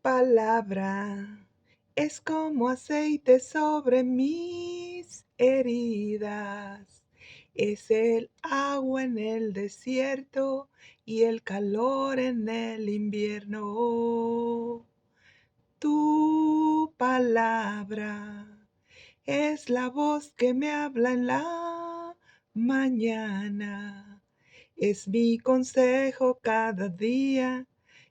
Palabra es como aceite sobre mis heridas. Es el agua en el desierto y el calor en el invierno. Tu palabra es la voz que me habla en la mañana. Es mi consejo cada día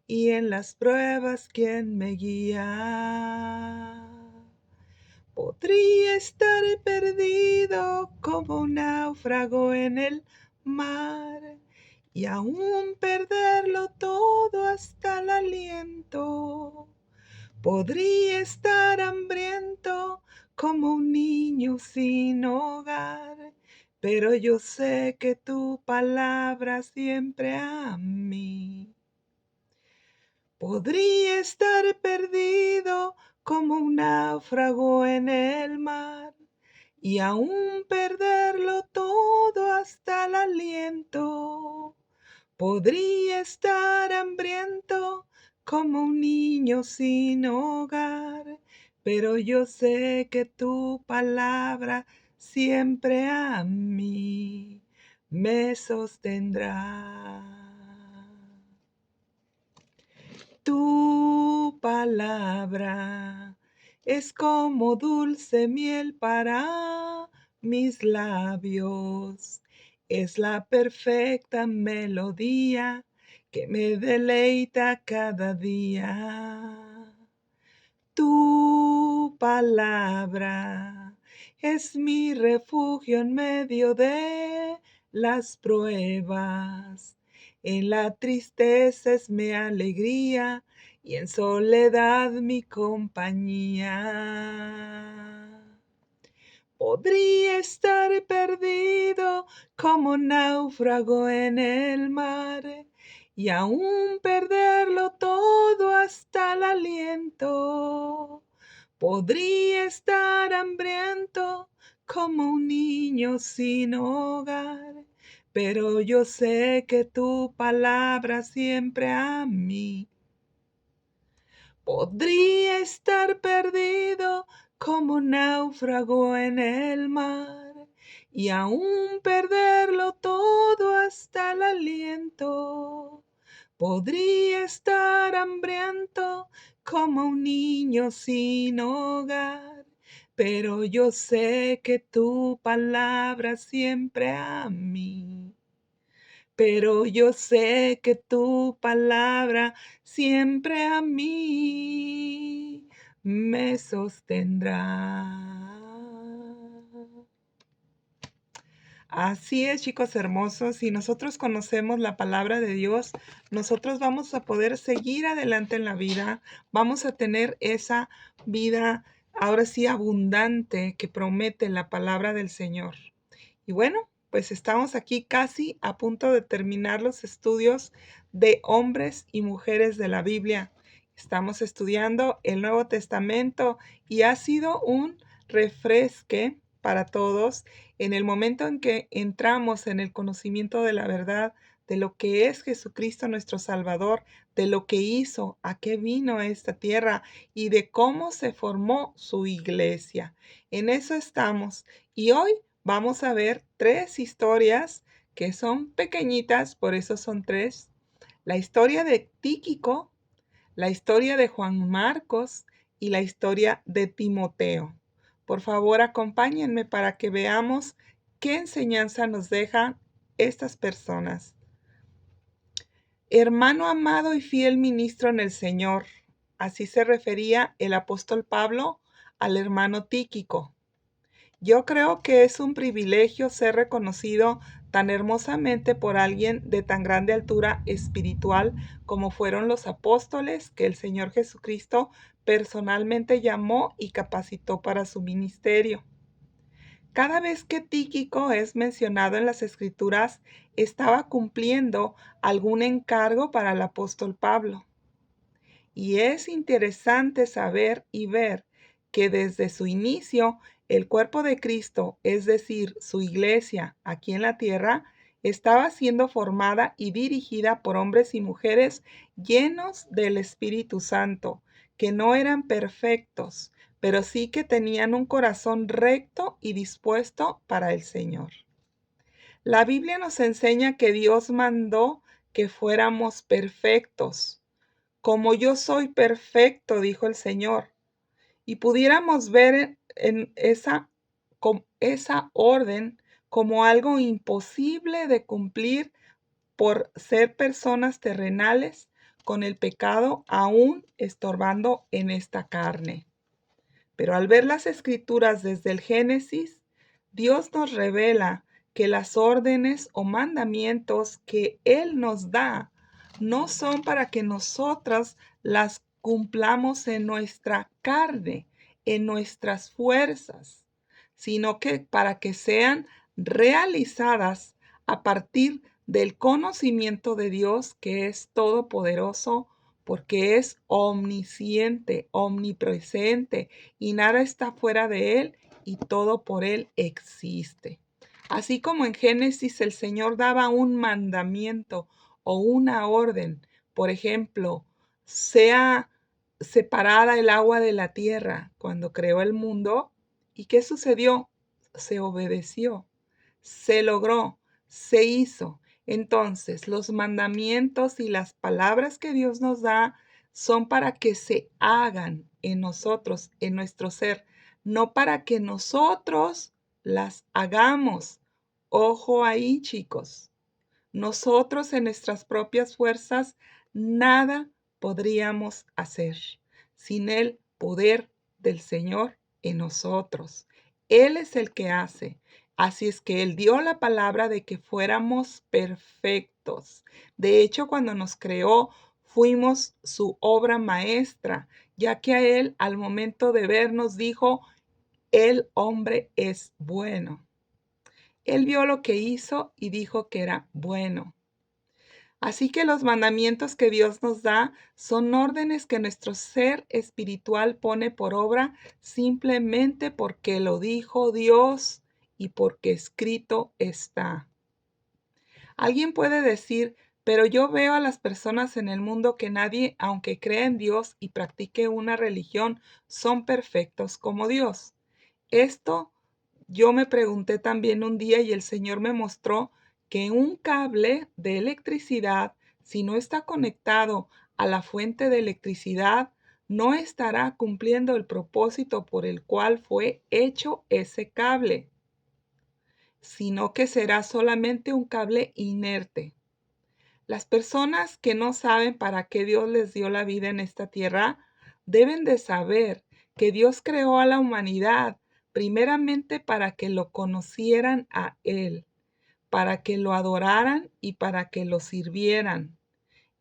y en las pruebas quien me guía. Podría estar perdido como un náufrago en el mar y aún perderlo todo hasta el aliento. Podría estar hambriento como un niño sin hogar, pero yo sé que tu palabra siempre a mí. Podría estar perdido como un náufrago en el mar y aún perderlo todo hasta el aliento. Podría estar hambriento como un niño sin hogar, pero yo sé que tu palabra siempre a mí me sostendrá. Tu palabra es como dulce miel para mis labios. Es la perfecta melodía que me deleita cada día. Tu palabra es mi refugio en medio de las pruebas. En la tristeza es mi alegría y en soledad mi compañía. Podría estar perdido como náufrago en el mar y aún perderlo todo hasta el aliento. Podría estar hambriento como un niño sin hogar, pero yo sé que tu palabra siempre a mí. Podría estar perdido como náufrago en el mar y aún perderlo todo hasta el aliento. Podría estar hambriento como un niño sin hogar, pero yo sé que tu palabra siempre a mí. Pero yo sé que tu palabra siempre a mí me sostendrá. Así es, chicos hermosos, si nosotros conocemos la palabra de Dios, nosotros vamos a poder seguir adelante en la vida, vamos a tener esa vida, ahora sí, abundante que promete la palabra del Señor. Y bueno, pues estamos aquí casi a punto de terminar los estudios de hombres y mujeres de la Biblia. Estamos estudiando el Nuevo Testamento y ha sido un refresque para todos en el momento en que entramos en el conocimiento de la verdad, de lo que es Jesucristo nuestro Salvador, de lo que hizo, a qué vino a esta tierra y de cómo se formó su iglesia. En eso estamos. Y hoy vamos a ver 3 historias que son pequeñitas, por eso son 3. La historia de Tíquico, la historia de Juan Marcos y la historia de Timoteo. Por favor, acompáñenme para que veamos qué enseñanza nos dejan estas personas. Hermano amado y fiel ministro en el Señor, así se refería el apóstol Pablo al hermano Tíquico. Yo creo que es un privilegio ser reconocido tan hermosamente por alguien de tan grande altura espiritual como fueron los apóstoles que el Señor Jesucristo personalmente llamó y capacitó para su ministerio. Cada vez que Tíquico es mencionado en las Escrituras, estaba cumpliendo algún encargo para el apóstol Pablo. Y es interesante saber y ver que desde su inicio, el cuerpo de Cristo, es decir, su iglesia aquí en la tierra, estaba siendo formada y dirigida por hombres y mujeres llenos del Espíritu Santo, que no eran perfectos, pero sí que tenían un corazón recto y dispuesto para el Señor. La Biblia nos enseña que Dios mandó que fuéramos perfectos. Como yo soy perfecto, dijo el Señor. Y pudiéramos ver en esa orden como algo imposible de cumplir por ser personas terrenales con el pecado aún estorbando en esta carne. Pero al ver las escrituras desde el Génesis, Dios nos revela que las órdenes o mandamientos que Él nos da no son para que nosotras las cumplamos en nuestra carne, en nuestras fuerzas, sino que para que sean realizadas a partir del conocimiento de Dios, que es todopoderoso, porque es omnisciente, omnipresente, y nada está fuera de Él, y todo por Él existe. Así como en Génesis el Señor daba un mandamiento o una orden, por ejemplo, sea separada el agua de la tierra cuando creó el mundo. ¿Y qué sucedió? Se obedeció, se logró, se hizo. Entonces, los mandamientos y las palabras que Dios nos da son para que se hagan en nosotros, en nuestro ser, no para que nosotros las hagamos. Ojo ahí, chicos. Nosotros en nuestras propias fuerzas nada podríamos hacer sin el poder del Señor en nosotros. Él es el que hace. Así es que Él dio la palabra de que fuéramos perfectos. De hecho, cuando nos creó, fuimos su obra maestra, ya que a Él, al momento de vernos, dijo, el hombre es bueno. Él vio lo que hizo y dijo que era bueno. Así que los mandamientos que Dios nos da son órdenes que nuestro ser espiritual pone por obra simplemente porque lo dijo Dios y porque escrito está. Alguien puede decir, pero yo veo a las personas en el mundo que nadie, aunque crea en Dios y practique una religión, son perfectos como Dios. Esto yo me pregunté también un día y el Señor me mostró que un cable de electricidad, si no está conectado a la fuente de electricidad, no estará cumpliendo el propósito por el cual fue hecho ese cable, sino que será solamente un cable inerte. Las personas que no saben para qué Dios les dio la vida en esta tierra, deben de saber que Dios creó a la humanidad primeramente para que lo conocieran a Él, para que lo adoraran y para que lo sirvieran.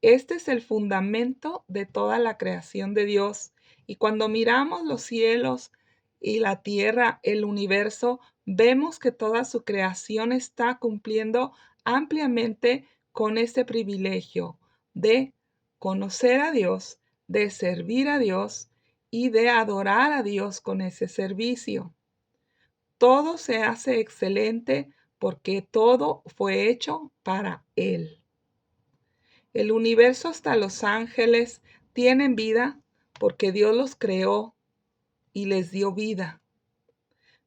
Este es el fundamento de toda la creación de Dios. Y cuando miramos los cielos y la tierra, el universo, vemos que toda su creación está cumpliendo ampliamente con este privilegio de conocer a Dios, de servir a Dios y de adorar a Dios con ese servicio. Todo se hace excelente porque todo fue hecho para Él. El universo hasta los ángeles tienen vida porque Dios los creó y les dio vida.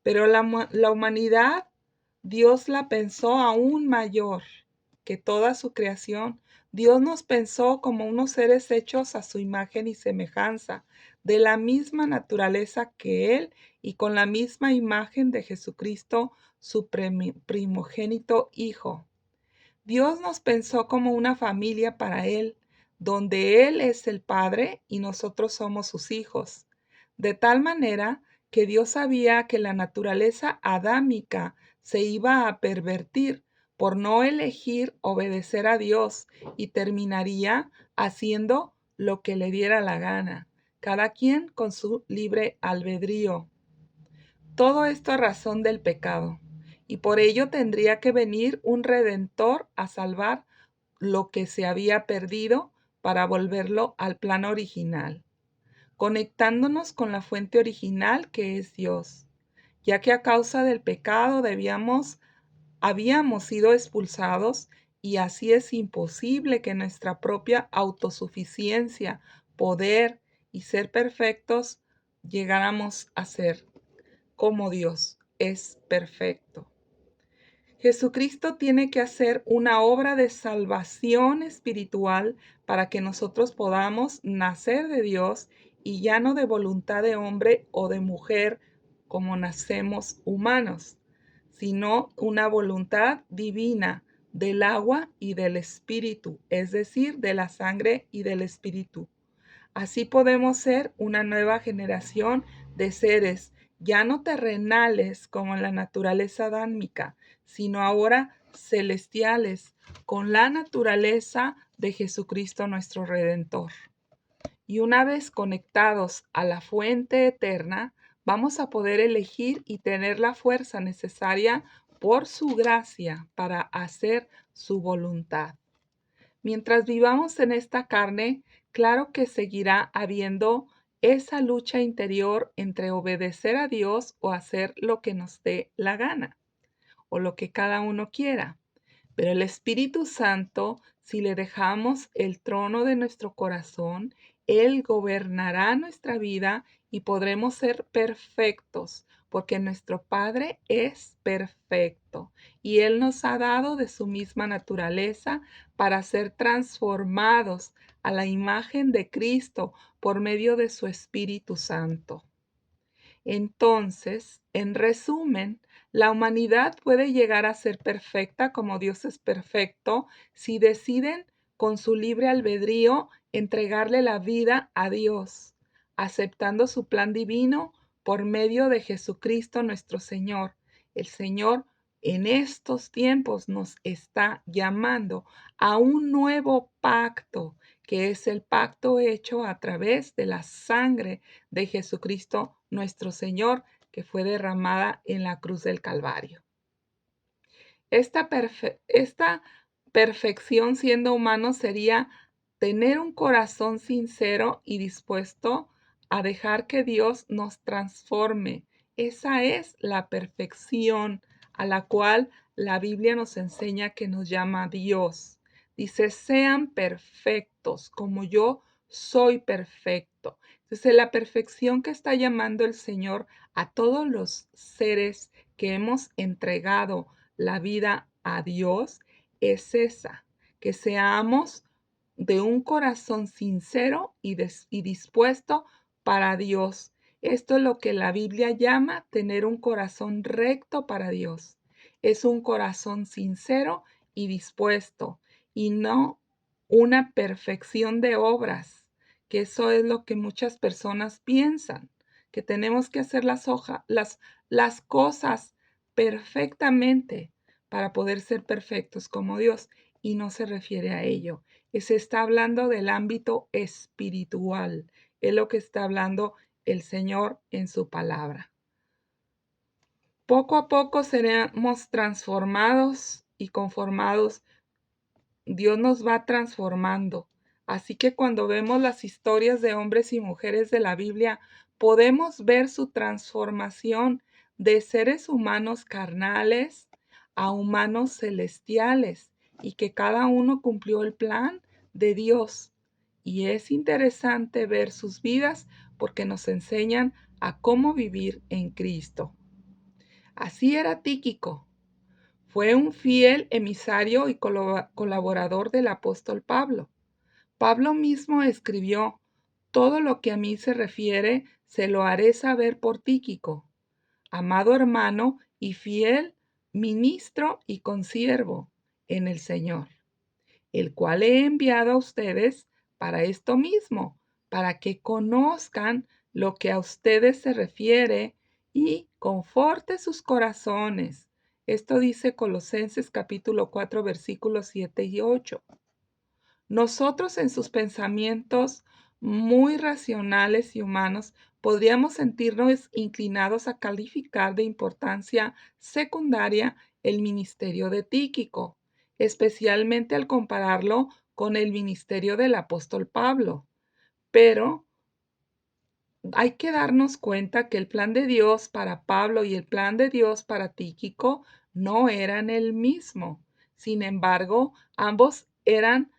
Pero la humanidad, Dios la pensó aún mayor que toda su creación. Dios nos pensó como unos seres hechos a su imagen y semejanza, de la misma naturaleza que Él y con la misma imagen de Jesucristo, su primogénito Hijo. Dios nos pensó como una familia para Él, donde Él es el Padre y nosotros somos sus hijos. De tal manera que Dios sabía que la naturaleza adámica se iba a pervertir por no elegir obedecer a Dios y terminaría haciendo lo que le diera la gana, cada quien con su libre albedrío. Todo esto a razón del pecado, y por ello tendría que venir un redentor a salvar lo que se había perdido para volverlo al plan original, conectándonos con la fuente original que es Dios, ya que a causa del pecado habíamos sido expulsados y así es imposible que nuestra propia autosuficiencia, poder y ser perfectos, llegáramos a ser como Dios es perfecto. Jesucristo tiene que hacer una obra de salvación espiritual para que nosotros podamos nacer de Dios y ya no de voluntad de hombre o de mujer como nacemos humanos, sino una voluntad divina del agua y del espíritu, es decir, de la sangre y del espíritu. Así podemos ser una nueva generación de seres, ya no terrenales como en la naturaleza adámica, sino ahora celestiales, con la naturaleza de Jesucristo nuestro Redentor. Y una vez conectados a la fuente eterna, vamos a poder elegir y tener la fuerza necesaria por su gracia para hacer su voluntad. Mientras vivamos en esta carne, claro que seguirá habiendo esa lucha interior entre obedecer a Dios o hacer lo que nos dé la gana o lo que cada uno quiera. Pero el Espíritu Santo, si le dejamos el trono de nuestro corazón, Él gobernará nuestra vida y podremos ser perfectos, porque nuestro Padre es perfecto y Él nos ha dado de su misma naturaleza para ser transformados a la imagen de Cristo por medio de su Espíritu Santo. Entonces, en resumen, la humanidad puede llegar a ser perfecta como Dios es perfecto si deciden con su libre albedrío entregarle la vida a Dios, aceptando su plan divino por medio de Jesucristo nuestro Señor. El Señor en estos tiempos nos está llamando a un nuevo pacto, que es el pacto hecho a través de la sangre de Jesucristo nuestro Señor, que fue derramada en la cruz del Calvario. Esta perfección siendo humano sería tener un corazón sincero y dispuesto a dejar que Dios nos transforme. Esa es la perfección a la cual la Biblia nos enseña que nos llama Dios. Dice, sean perfectos como yo soy perfecto. Entonces, la perfección que está llamando el Señor a todos los seres que hemos entregado la vida a Dios es esa, que seamos de un corazón sincero y dispuesto para Dios. Esto es lo que la Biblia llama tener un corazón recto para Dios. Es un corazón sincero y dispuesto y no una perfección de obras, que eso es lo que muchas personas piensan, que tenemos que hacer las cosas perfectamente para poder ser perfectos como Dios, y no se refiere a ello. Se está hablando del ámbito espiritual, es lo que está hablando el Señor en su palabra. Poco a poco seremos transformados y conformados. Dios nos va transformando. Así que cuando vemos las historias de hombres y mujeres de la Biblia, podemos ver su transformación de seres humanos carnales a humanos celestiales y que cada uno cumplió el plan de Dios. Y es interesante ver sus vidas porque nos enseñan a cómo vivir en Cristo. Así era Tíquico. Fue un fiel emisario y colaborador del apóstol Pablo. Pablo mismo escribió, todo lo que a mí se refiere, se lo haré saber por Tíquico, amado hermano y fiel ministro y consiervo en el Señor, el cual he enviado a ustedes para esto mismo, para que conozcan lo que a ustedes se refiere y conforte sus corazones. Esto dice Colosenses capítulo 4, versículos 7 y 8. Nosotros en sus pensamientos muy racionales y humanos podríamos sentirnos inclinados a calificar de importancia secundaria el ministerio de Tíquico, especialmente al compararlo con el ministerio del apóstol Pablo. Pero hay que darnos cuenta que el plan de Dios para Pablo y el plan de Dios para Tíquico no eran el mismo. Sin embargo, ambos eran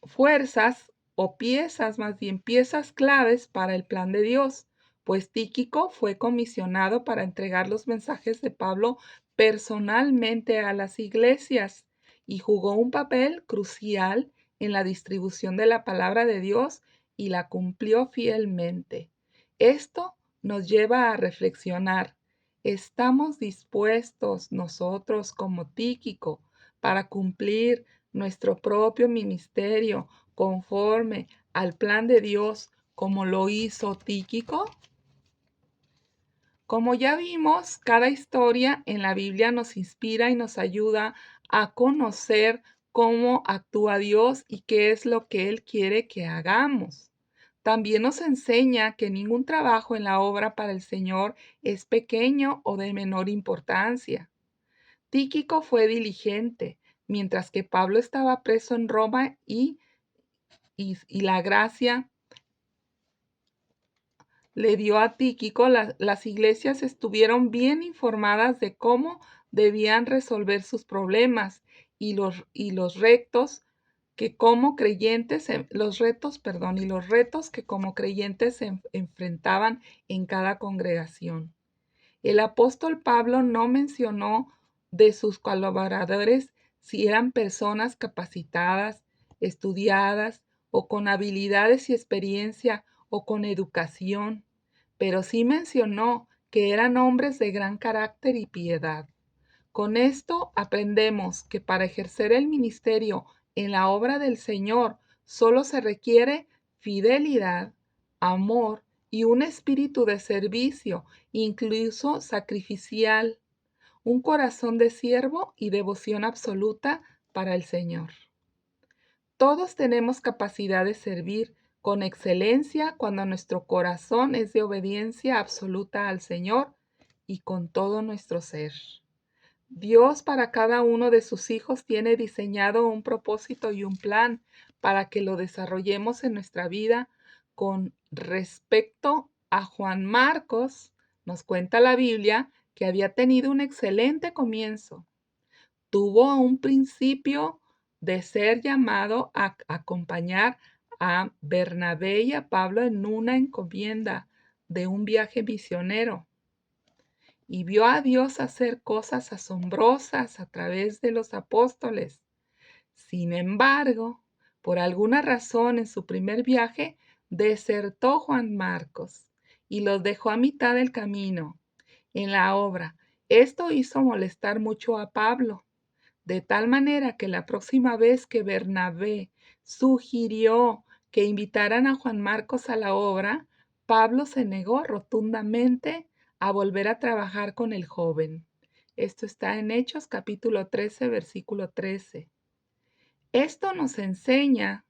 fuerzas o piezas, más bien piezas claves para el plan de Dios, pues Tíquico fue comisionado para entregar los mensajes de Pablo personalmente a las iglesias y jugó un papel crucial en la distribución de la palabra de Dios y la cumplió fielmente. Esto nos lleva a reflexionar. ¿Estamos dispuestos nosotros como Tíquico para cumplir nuestro propio ministerio conforme al plan de Dios como lo hizo Tíquico? Como ya vimos, cada historia en la Biblia nos inspira y nos ayuda a conocer cómo actúa Dios y qué es lo que Él quiere que hagamos. También nos enseña que ningún trabajo en la obra para el Señor es pequeño o de menor importancia. Tíquico fue diligente, mientras que Pablo estaba preso en Roma y la gracia le dio a Tíquico. Las iglesias estuvieron bien informadas de cómo debían resolver sus problemas y los retos que como creyentes, los retos, perdón, y los retos que como creyentes se enfrentaban en cada congregación. El apóstol Pablo no mencionó de sus colaboradores si eran personas capacitadas, estudiadas o con habilidades y experiencia o con educación, pero sí mencionó que eran hombres de gran carácter y piedad. Con esto aprendemos que para ejercer el ministerio en la obra del Señor solo se requiere fidelidad, amor y un espíritu de servicio, incluso sacrificial, un corazón de siervo y devoción absoluta para el Señor. Todos tenemos capacidad de servir con excelencia cuando nuestro corazón es de obediencia absoluta al Señor y con todo nuestro ser. Dios para cada uno de sus hijos tiene diseñado un propósito y un plan para que lo desarrollemos en nuestra vida. Con respecto a Juan Marcos, nos cuenta la Biblia que había tenido un excelente comienzo. Tuvo un principio de ser llamado a acompañar a Bernabé y a Pablo en una encomienda de un viaje misionero y vio a Dios hacer cosas asombrosas a través de los apóstoles. Sin embargo, por alguna razón en su primer viaje, desertó Juan Marcos y los dejó a mitad del camino en la obra. Esto hizo molestar mucho a Pablo, de tal manera que la próxima vez que Bernabé sugirió que invitaran a Juan Marcos a la obra, Pablo se negó rotundamente a volver a trabajar con el joven. Esto está en Hechos capítulo 13, versículo 13. Esto nos enseña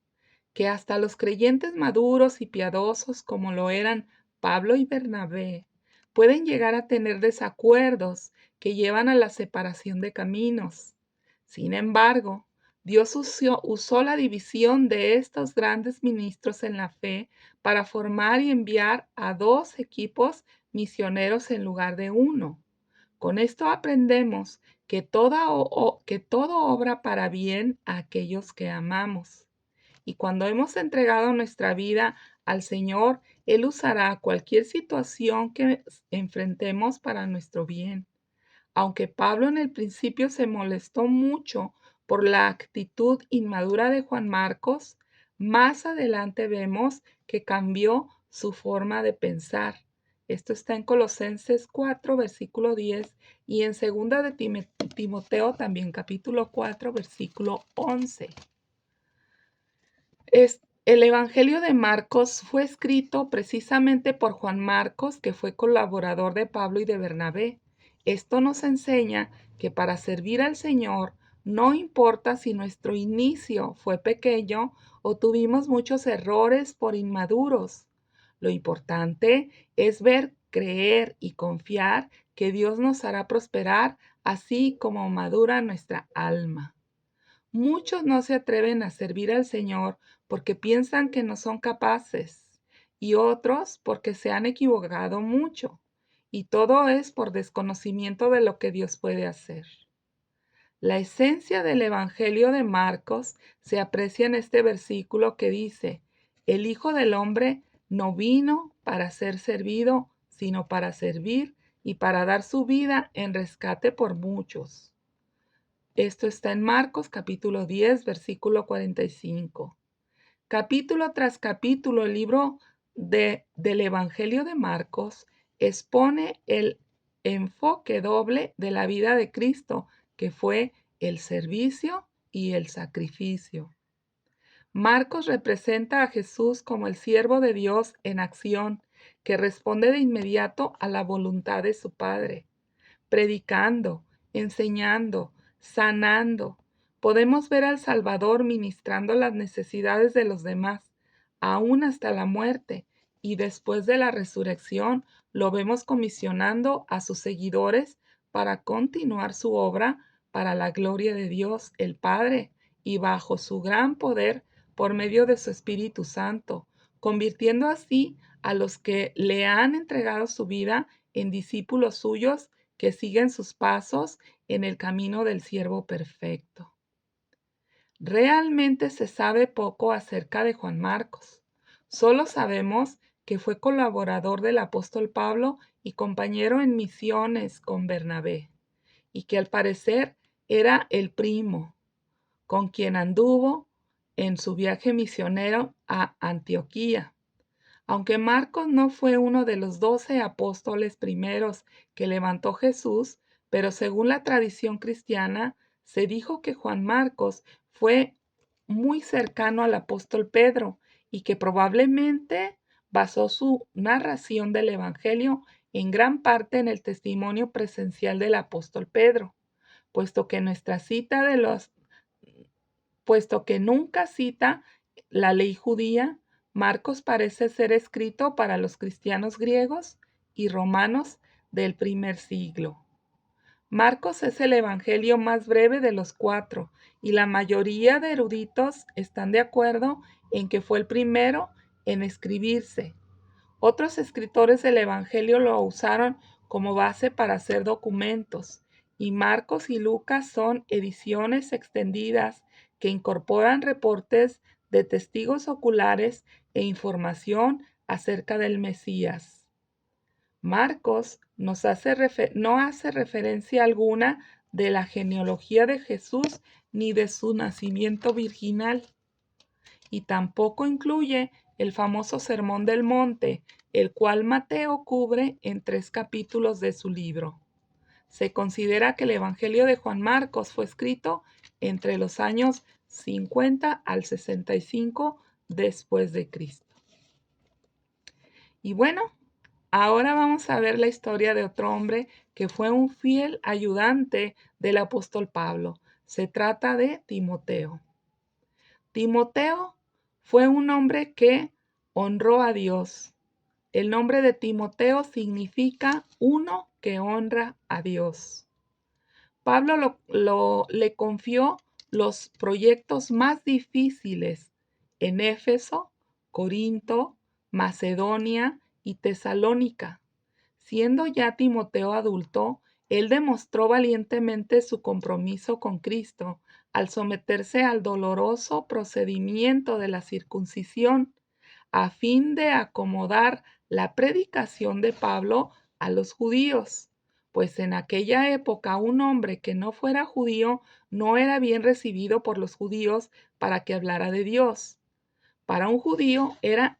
que hasta los creyentes maduros y piadosos como lo eran Pablo y Bernabé pueden llegar a tener desacuerdos que llevan a la separación de caminos. Sin embargo, Dios usó la división de estos grandes ministros en la fe para formar y enviar a dos equipos misioneros en lugar de uno. Con esto aprendemos que todo obra para bien a aquellos que amamos. Y cuando hemos entregado nuestra vida al Señor, Él usará cualquier situación que enfrentemos para nuestro bien. Aunque Pablo en el principio se molestó mucho por la actitud inmadura de Juan Marcos, más adelante vemos que cambió su forma de pensar. Esto está en Colosenses 4, versículo 10 y en 2 de Timoteo también capítulo 4, versículo 11. El Evangelio de Marcos fue escrito precisamente por Juan Marcos, que fue colaborador de Pablo y de Bernabé. Esto nos enseña que para servir al Señor no importa si nuestro inicio fue pequeño o tuvimos muchos errores por inmaduros. Lo importante es ver, creer y confiar que Dios nos hará prosperar así como madura nuestra alma. Muchos no se atreven a servir al Señor porque piensan que no son capaces y otros porque se han equivocado mucho. Y todo es por desconocimiento de lo que Dios puede hacer. La esencia del Evangelio de Marcos se aprecia en este versículo que dice, El Hijo del Hombre no vino para ser servido, sino para servir y para dar su vida en rescate por muchos. Esto está en Marcos capítulo 10, versículo 45. Capítulo tras capítulo, el libro del Evangelio de Marcos expone el enfoque doble de la vida de Cristo, que fue el servicio y el sacrificio. Marcos representa a Jesús como el siervo de Dios en acción, que responde de inmediato a la voluntad de su Padre, predicando, enseñando, sanando. Podemos ver al Salvador ministrando las necesidades de los demás, aún hasta la muerte, y después de la resurrección lo vemos comisionando a sus seguidores para continuar su obra para la gloria de Dios el Padre y bajo su gran poder por medio de su Espíritu Santo, convirtiendo así a los que le han entregado su vida en discípulos suyos que siguen sus pasos en el camino del siervo perfecto. Realmente se sabe poco acerca de Juan Marcos. Solo sabemos que fue colaborador del apóstol Pablo y compañero en misiones con Bernabé, y que al parecer era el primo con quien anduvo en su viaje misionero a Antioquía. Aunque Marcos no fue uno de los 12 apóstoles primeros que levantó Jesús, pero según la tradición cristiana, se dijo que Juan Marcos fue muy cercano al apóstol Pedro y que probablemente basó su narración del Evangelio en gran parte en el testimonio presencial del apóstol Pedro, puesto que nuestra cita de los puesto que nunca cita la ley judía. Marcos parece ser escrito para los cristianos griegos y romanos del primer siglo. Marcos es el evangelio más breve de los 4 y la mayoría de eruditos están de acuerdo en que fue el primero en escribirse. Otros escritores del evangelio lo usaron como base para hacer documentos, y Marcos y Lucas son ediciones extendidas que incorporan reportes de testigos oculares e información acerca del Mesías. Marcos no hace referencia alguna de la genealogía de Jesús ni de su nacimiento virginal, y tampoco incluye el famoso Sermón del Monte, el cual Mateo cubre en 3 capítulos de su libro. Se considera que el Evangelio de Juan Marcos fue escrito entre los años 50 al 65 después de Cristo. Y bueno, ahora vamos a ver la historia de otro hombre que fue un fiel ayudante del apóstol Pablo. Se trata de Timoteo. Timoteo fue un hombre que honró a Dios. El nombre de Timoteo significa uno que honra a Dios. Pablo le confió los proyectos más difíciles en Éfeso, Corinto, Macedonia y Tesalónica. Siendo ya Timoteo adulto, él demostró valientemente su compromiso con Cristo al someterse al doloroso procedimiento de la circuncisión, a fin de acomodar la predicación de Pablo a los judíos, pues en aquella época un hombre que no fuera judío no era bien recibido por los judíos para que hablara de Dios. Para un judío era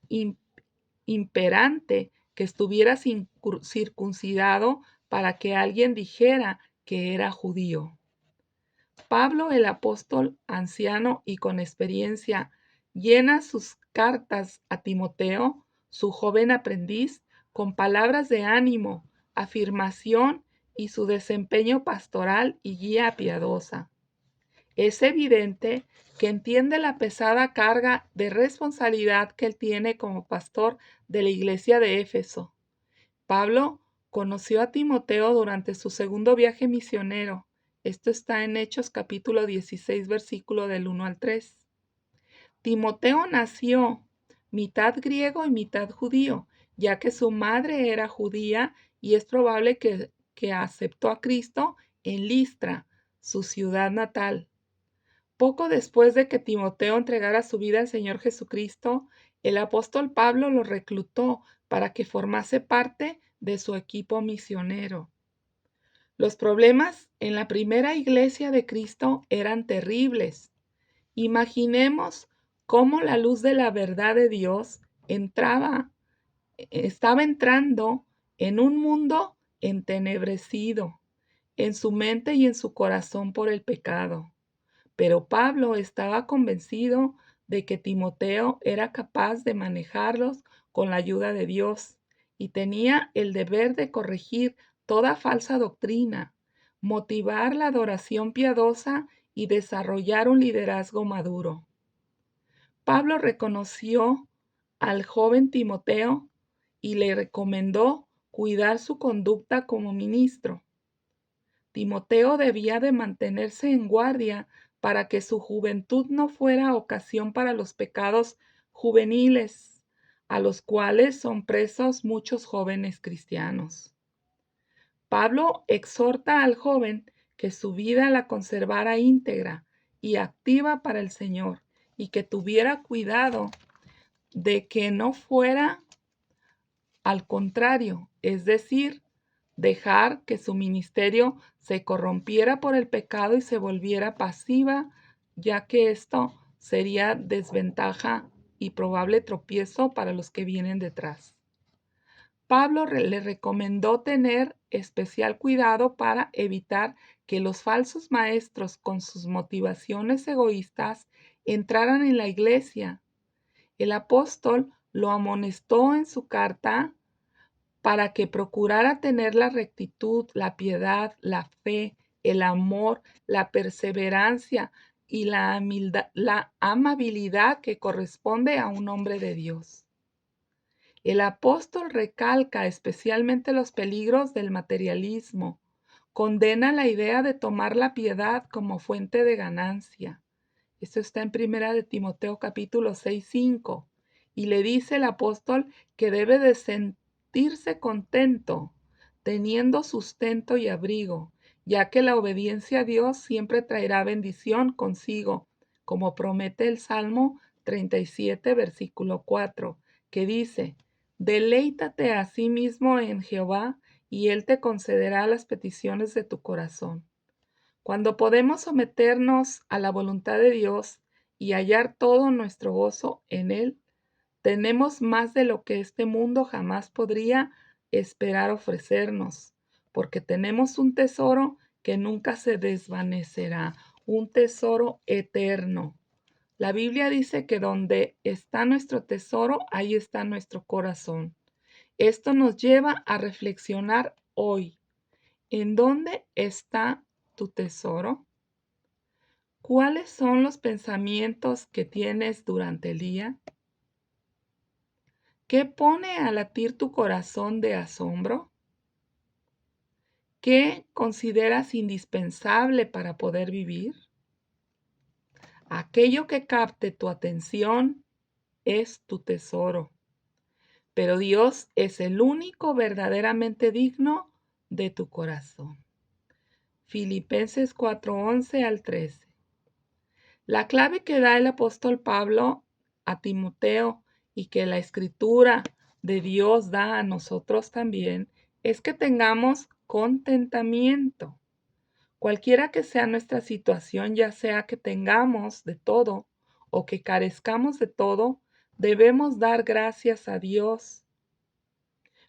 imperante que estuviera circuncidado para que alguien dijera que era judío. Pablo, el apóstol anciano y con experiencia, llena sus cartas a Timoteo, su joven aprendiz, con palabras de ánimo, afirmación y su desempeño pastoral y guía piadosa. Es evidente que entiende la pesada carga de responsabilidad que él tiene como pastor de la iglesia de Éfeso. Pablo conoció a Timoteo durante su segundo viaje misionero. Esto está en Hechos capítulo 16, versículo del 1 al 3. Timoteo nació mitad griego y mitad judío, ya que su madre era judía y es probable que aceptó a Cristo en Listra, su ciudad natal. Poco después de que Timoteo entregara su vida al Señor Jesucristo, El apóstol Pablo lo reclutó para que formase parte de su equipo misionero. Los problemas en la primera iglesia de Cristo eran terribles. Imaginemos cómo la luz de la verdad de Dios estaba entrando en un mundo entenebrecido, en su mente y en su corazón por el pecado. Pero Pablo estaba convencido de que Timoteo era capaz de manejarlos con la ayuda de Dios y tenía el deber de corregir toda falsa doctrina, motivar la adoración piadosa y desarrollar un liderazgo maduro. Pablo reconoció al joven Timoteo y le recomendó cuidar su conducta como ministro. Timoteo debía de mantenerse en guardia para que su juventud no fuera ocasión para los pecados juveniles, a los cuales son presos muchos jóvenes cristianos. Pablo exhorta al joven que su vida la conservara íntegra y activa para el Señor, y que tuviera cuidado de que no fuera al contrario, es decir, dejar que su ministerio se corrompiera por el pecado y se volviera pasiva, ya que esto sería desventaja y probable tropiezo para los que vienen detrás. Pablo le recomendó tener especial cuidado para evitar que los falsos maestros con sus motivaciones egoístas entraran en la iglesia. El apóstol lo amonestó en su carta para que procurara tener la rectitud, la piedad, la fe, el amor, la perseverancia y la amabilidad que corresponde a un hombre de Dios. El apóstol recalca especialmente los peligros del materialismo, condena la idea de tomar la piedad como fuente de ganancia. Esto está en 1 de Timoteo capítulo 6:5. Y le dice el apóstol que debe de sentirse contento, teniendo sustento y abrigo, ya que la obediencia a Dios siempre traerá bendición consigo, como promete el Salmo 37, versículo 4, que dice: Deleítate a sí mismo en Jehová, y Él te concederá las peticiones de tu corazón. Cuando podemos someternos a la voluntad de Dios y hallar todo nuestro gozo en Él, tenemos más de lo que este mundo jamás podría esperar ofrecernos, porque tenemos un tesoro que nunca se desvanecerá, un tesoro eterno. La Biblia dice que donde está nuestro tesoro, ahí está nuestro corazón. Esto nos lleva a reflexionar hoy. ¿En dónde está tu tesoro? ¿Cuáles son los pensamientos que tienes durante el día? ¿Qué pone a latir tu corazón de asombro? ¿Qué consideras indispensable para poder vivir? Aquello que capte tu atención es tu tesoro, pero Dios es el único verdaderamente digno de tu corazón. Filipenses 4:11 al 13. La clave que da el apóstol Pablo a Timoteo y que la escritura de Dios da a nosotros también es que tengamos contentamiento. Cualquiera que sea nuestra situación, ya sea que tengamos de todo o que carezcamos de todo, debemos dar gracias a Dios,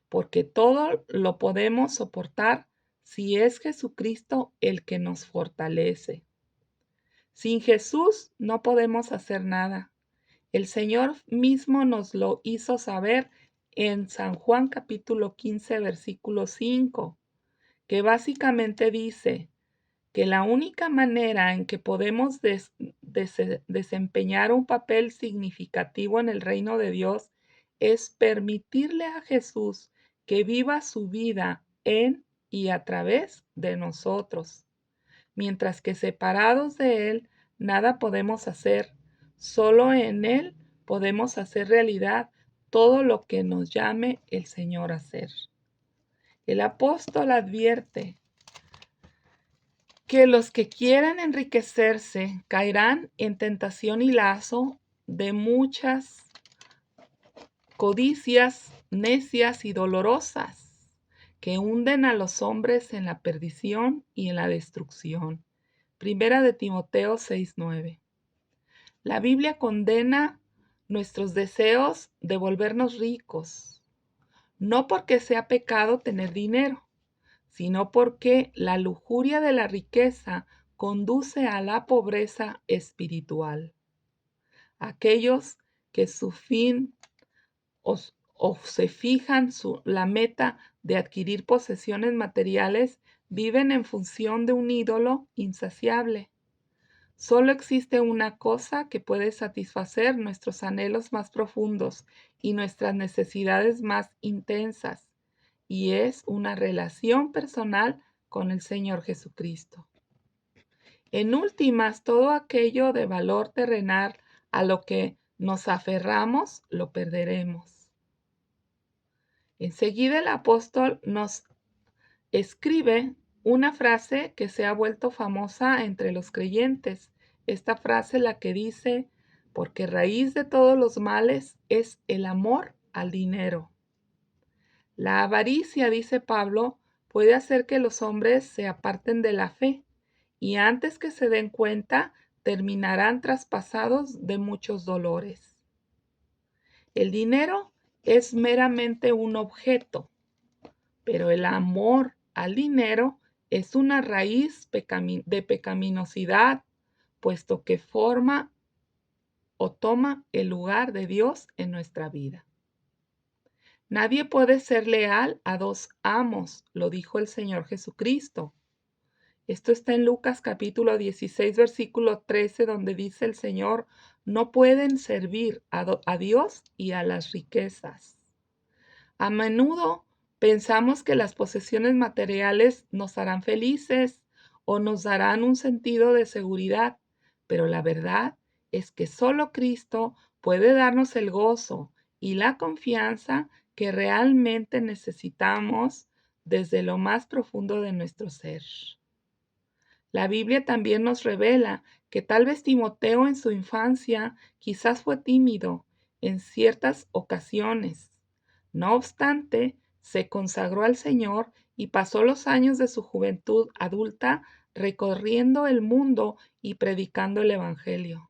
porque todo lo podemos soportar si es Jesucristo el que nos fortalece. Sin Jesús no podemos hacer nada. El Señor mismo nos lo hizo saber en San Juan capítulo 15, versículo 5, que básicamente dice que la única manera en que podemos desempeñar un papel significativo en el reino de Dios es permitirle a Jesús que viva su vida en y a través de nosotros. Mientras que separados de Él, nada podemos hacer. Solo en Él podemos hacer realidad todo lo que nos llame el Señor a hacer. El apóstol advierte que los que quieran enriquecerse caerán en tentación y lazo de muchas codicias necias y dolorosas, que hunden a los hombres en la perdición y en la destrucción. Primera de Timoteo 6:9. La Biblia condena nuestros deseos de volvernos ricos, no porque sea pecado tener dinero, sino porque la lujuria de la riqueza conduce a la pobreza espiritual. Aquellos que su fin o se fijan la meta de adquirir posesiones materiales viven en función de un ídolo insaciable. Solo existe una cosa que puede satisfacer nuestros anhelos más profundos y nuestras necesidades más intensas, y es una relación personal con el Señor Jesucristo. En últimas, todo aquello de valor terrenal a lo que nos aferramos, lo perderemos. Enseguida el apóstol nos escribe una frase que se ha vuelto famosa entre los creyentes. Esta frase la que dice, porque raíz de todos los males es el amor al dinero. La avaricia, dice Pablo, puede hacer que los hombres se aparten de la fe y antes que se den cuenta terminarán traspasados de muchos dolores. El dinero es meramente un objeto, pero el amor al dinero es una raíz de pecaminosidad, puesto que forma o toma el lugar de Dios en nuestra vida. Nadie puede ser leal a dos amos, lo dijo el Señor Jesucristo. Esto está en Lucas capítulo 16, versículo 13, donde dice el Señor, no pueden servir a Dios y a las riquezas. A menudo pensamos que las posesiones materiales nos harán felices o nos darán un sentido de seguridad, pero la verdad es que solo Cristo puede darnos el gozo y la confianza que realmente necesitamos desde lo más profundo de nuestro ser. La Biblia también nos revela que tal vez Timoteo en su infancia quizás fue tímido en ciertas ocasiones. No obstante, se consagró al Señor y pasó los años de su juventud adulta recorriendo el mundo y predicando el Evangelio.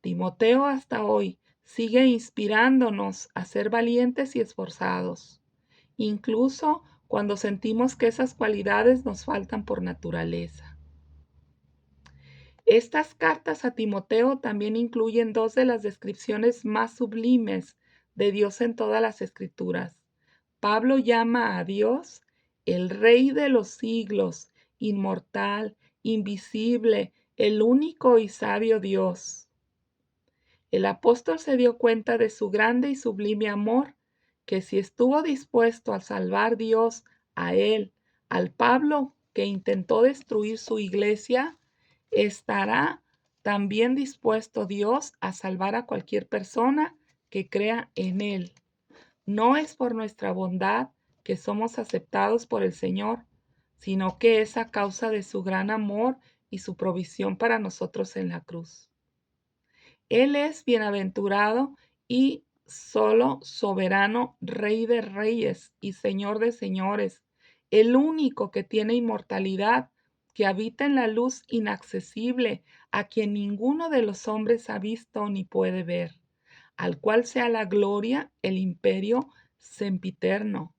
Timoteo hasta hoy sigue inspirándonos a ser valientes y esforzados, incluso cuando sentimos que esas cualidades nos faltan por naturaleza. Estas cartas a Timoteo también incluyen dos de las descripciones más sublimes de Dios en todas las Escrituras. Pablo llama a Dios el Rey de los siglos, inmortal, invisible, el único y sabio Dios. El apóstol se dio cuenta de su grande y sublime amor, que si estuvo dispuesto a salvar Dios a él, al Pablo que intentó destruir su iglesia, estará también dispuesto Dios a salvar a cualquier persona que crea en él. No es por nuestra bondad que somos aceptados por el Señor, sino que es a causa de su gran amor y su provisión para nosotros en la cruz. Él es bienaventurado y solo soberano, Rey de reyes y Señor de señores, el único que tiene inmortalidad, que habita en la luz inaccesible, a quien ninguno de los hombres ha visto ni puede ver, al cual sea la gloria, el imperio sempiterno.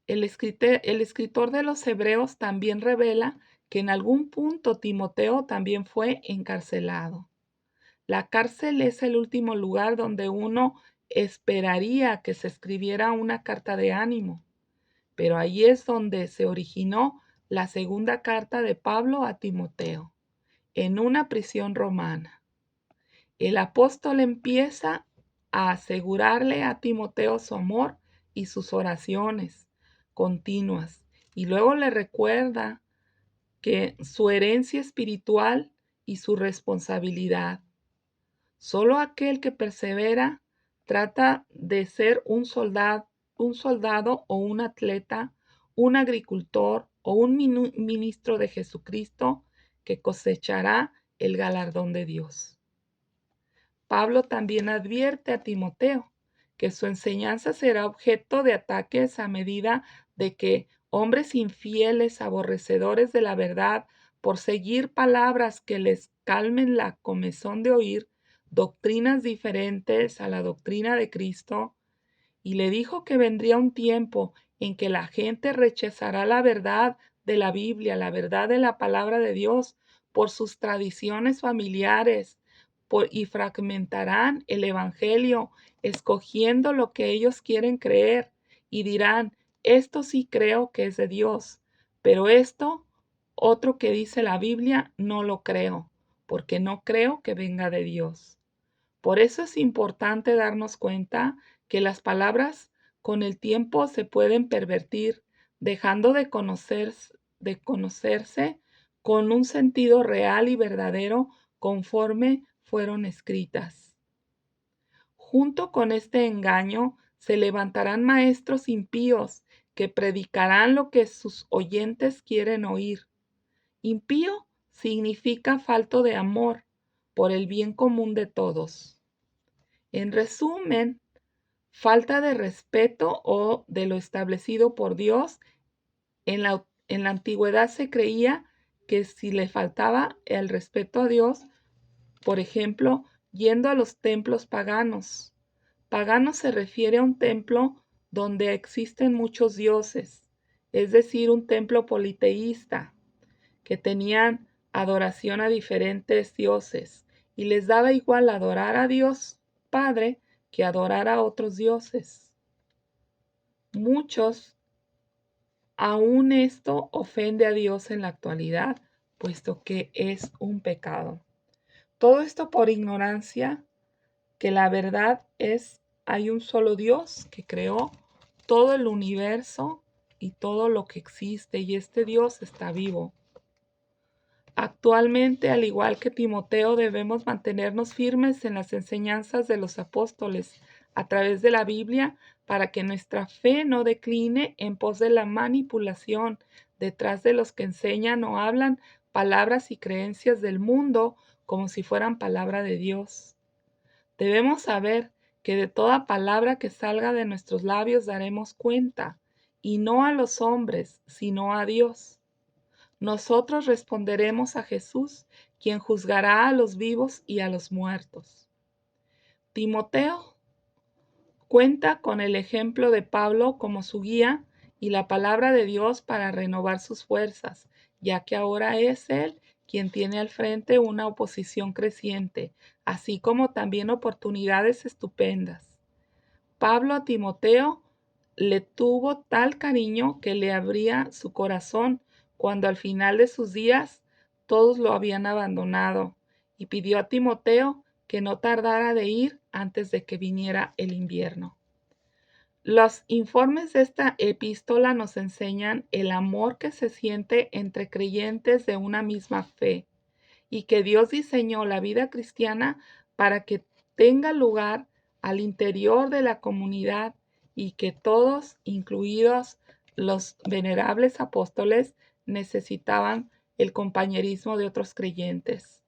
El escritor de los Hebreos también revela que en algún punto Timoteo también fue encarcelado. La cárcel es el último lugar donde uno esperaría que se escribiera una carta de ánimo, pero allí es donde se originó la segunda carta de Pablo a Timoteo, en una prisión romana. El apóstol empieza a asegurarle a Timoteo su amor y sus oraciones continuas, y luego le recuerda que su herencia espiritual y su responsabilidad. Solo aquel que persevera trata de ser un soldado o un atleta, un agricultor o un ministro de Jesucristo que cosechará el galardón de Dios. Pablo también advierte a Timoteo que su enseñanza será objeto de ataques a medida de que hombres infieles, aborrecedores de la verdad, por seguir palabras que les calmen la comezón de oír, doctrinas diferentes a la doctrina de Cristo, y le dijo que vendría un tiempo en que la gente rechazará la verdad de la Biblia, la verdad de la palabra de Dios, por sus tradiciones familiares, y fragmentarán el Evangelio, escogiendo lo que ellos quieren creer, y dirán, esto sí creo que es de Dios, pero esto, otro que dice la Biblia, no lo creo, porque no creo que venga de Dios. Por eso es importante darnos cuenta que las palabras con el tiempo se pueden pervertir, dejando de conocerse con un sentido real y verdadero conforme fueron escritas. Junto con este engaño se levantarán maestros impíos que predicarán lo que sus oyentes quieren oír. Impío significa falto de amor por el bien común de todos. En resumen, falta de respeto o de lo establecido por Dios. En la antigüedad se creía que si le faltaba el respeto a Dios, por ejemplo, yendo a los templos paganos. Pagano se refiere a un templo donde existen muchos dioses, es decir, un templo politeísta, que tenían adoración a diferentes dioses y les daba igual adorar a Dios Padre que adorar a otros dioses. Muchos, aún esto ofende a Dios en la actualidad, puesto que es un pecado. Todo esto por ignorancia, que la verdad es, hay un solo Dios que creó todo el universo y todo lo que existe, y este Dios está vivo. Actualmente, al igual que Timoteo, debemos mantenernos firmes en las enseñanzas de los apóstoles a través de la Biblia para que nuestra fe no decline en pos de la manipulación detrás de los que enseñan o hablan palabras y creencias del mundo como si fueran palabra de Dios. Debemos saber que de toda palabra que salga de nuestros labios daremos cuenta, y no a los hombres, sino a Dios. Nosotros responderemos a Jesús, quien juzgará a los vivos y a los muertos. Timoteo cuenta con el ejemplo de Pablo como su guía y la palabra de Dios para renovar sus fuerzas, ya que ahora es él quien tiene al frente una oposición creciente, así como también oportunidades estupendas. Pablo a Timoteo le tuvo tal cariño que le abría su corazón cuando al final de sus días todos lo habían abandonado, y pidió a Timoteo que no tardara de ir antes de que viniera el invierno. Los informes de esta epístola nos enseñan el amor que se siente entre creyentes de una misma fe, y que Dios diseñó la vida cristiana para que tenga lugar al interior de la comunidad, y que todos, incluidos los venerables apóstoles, necesitaban el compañerismo de otros creyentes.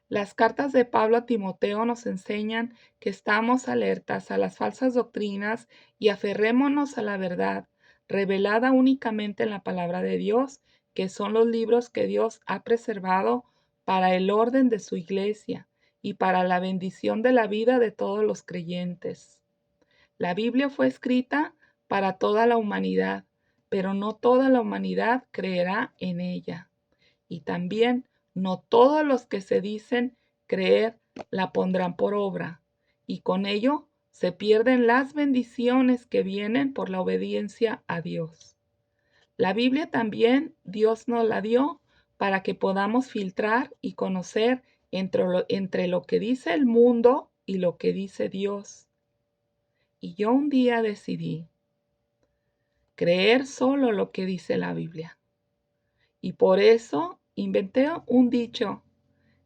Las cartas de Pablo a Timoteo nos enseñan que estamos alertas a las falsas doctrinas y aferrémonos a la verdad, revelada únicamente en la palabra de Dios, que son los libros que Dios ha preservado para el orden de su iglesia y para la bendición de la vida de todos los creyentes. La Biblia fue escrita para toda la humanidad, pero no toda la humanidad creerá en ella. Y también no todos los que se dicen creer la pondrán por obra, y con ello se pierden las bendiciones que vienen por la obediencia a Dios. La Biblia también Dios nos la dio para que podamos filtrar y conocer entre lo que dice el mundo y lo que dice Dios. Y yo un día decidí creer solo lo que dice la Biblia. Y por eso inventé un dicho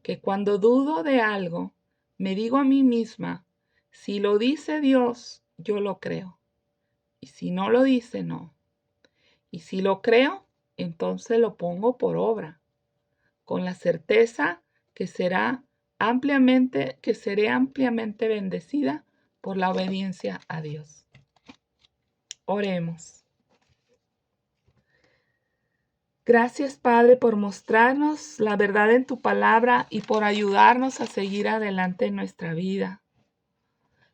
que cuando dudo de algo, me digo a mí misma, si lo dice Dios, yo lo creo. Y si no lo dice, no. Y si lo creo, entonces lo pongo por obra, con la certeza que seré ampliamente bendecida por la obediencia a Dios. Oremos. Gracias, Padre, por mostrarnos la verdad en tu palabra y por ayudarnos a seguir adelante en nuestra vida.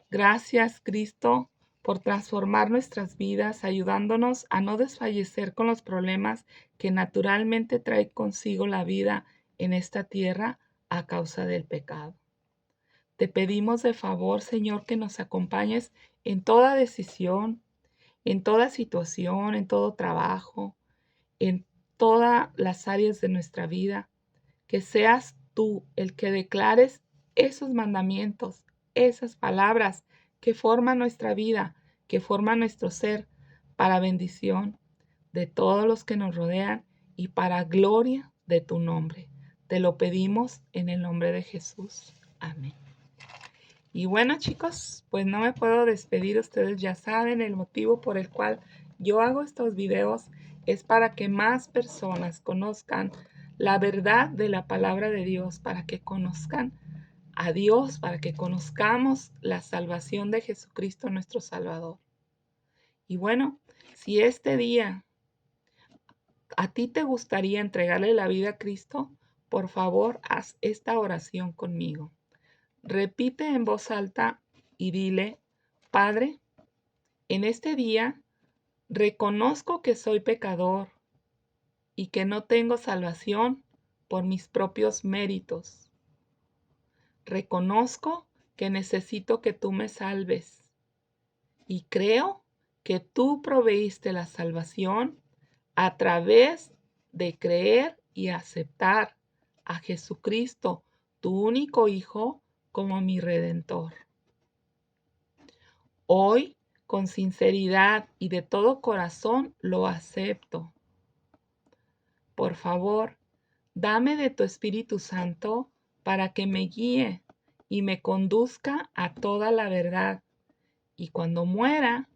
Gracias, Cristo, por transformar nuestras vidas, ayudándonos a no desfallecer con los problemas que naturalmente trae consigo la vida en esta tierra a causa del pecado. Te pedimos de favor, Señor, que nos acompañes en toda decisión, en toda situación, en todo trabajo, en todas las áreas de nuestra vida, que seas tú el que declares esos mandamientos, esas palabras que forman nuestra vida, que forman nuestro ser, para bendición de todos los que nos rodean y para gloria de tu nombre. Te lo pedimos en el nombre de Jesús. Amén. Y bueno, chicos, pues no me puedo despedir. Ustedes ya saben, el motivo por el cual yo hago estos videos es para que más personas conozcan la verdad de la palabra de Dios, para que conozcan a Dios, para que conozcamos la salvación de Jesucristo nuestro Salvador. Y bueno, si este día a ti te gustaría entregarle la vida a Cristo, por favor, haz esta oración conmigo. Repite en voz alta y dile: Padre, en este día reconozco que soy pecador y que no tengo salvación por mis propios méritos. Reconozco que necesito que tú me salves y creo que tú proveíste la salvación a través de creer y aceptar a Jesucristo, tu único Hijo, como mi Redentor. Hoy, con sinceridad y de todo corazón, lo acepto. Por favor, dame de tu Espíritu Santo para que me guíe y me conduzca a toda la verdad, y cuando muera,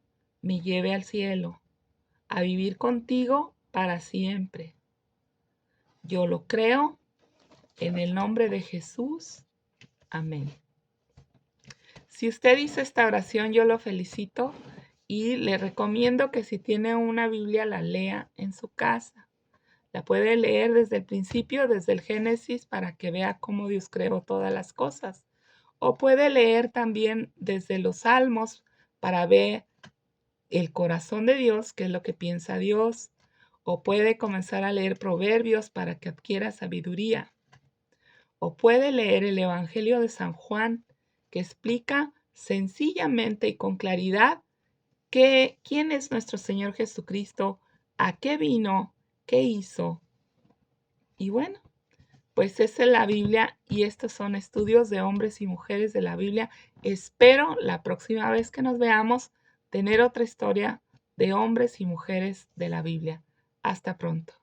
me lleve al cielo, a vivir contigo para siempre. Yo lo creo en el nombre de Jesús. Amén. Si usted dice esta oración, yo lo felicito y le recomiendo que si tiene una Biblia la lea en su casa. La puede leer desde el principio, desde el Génesis, para que vea cómo Dios creó todas las cosas. O puede leer también desde los Salmos para ver el corazón de Dios, qué es lo que piensa Dios. O puede comenzar a leer Proverbios para que adquiera sabiduría. O puede leer el Evangelio de San Juan, que explica sencillamente y con claridad quién es nuestro Señor Jesucristo, a qué vino, qué hizo. Y bueno, pues esa es la Biblia y estos son estudios de hombres y mujeres de la Biblia. Espero la próxima vez que nos veamos tener otra historia de hombres y mujeres de la Biblia. Hasta pronto.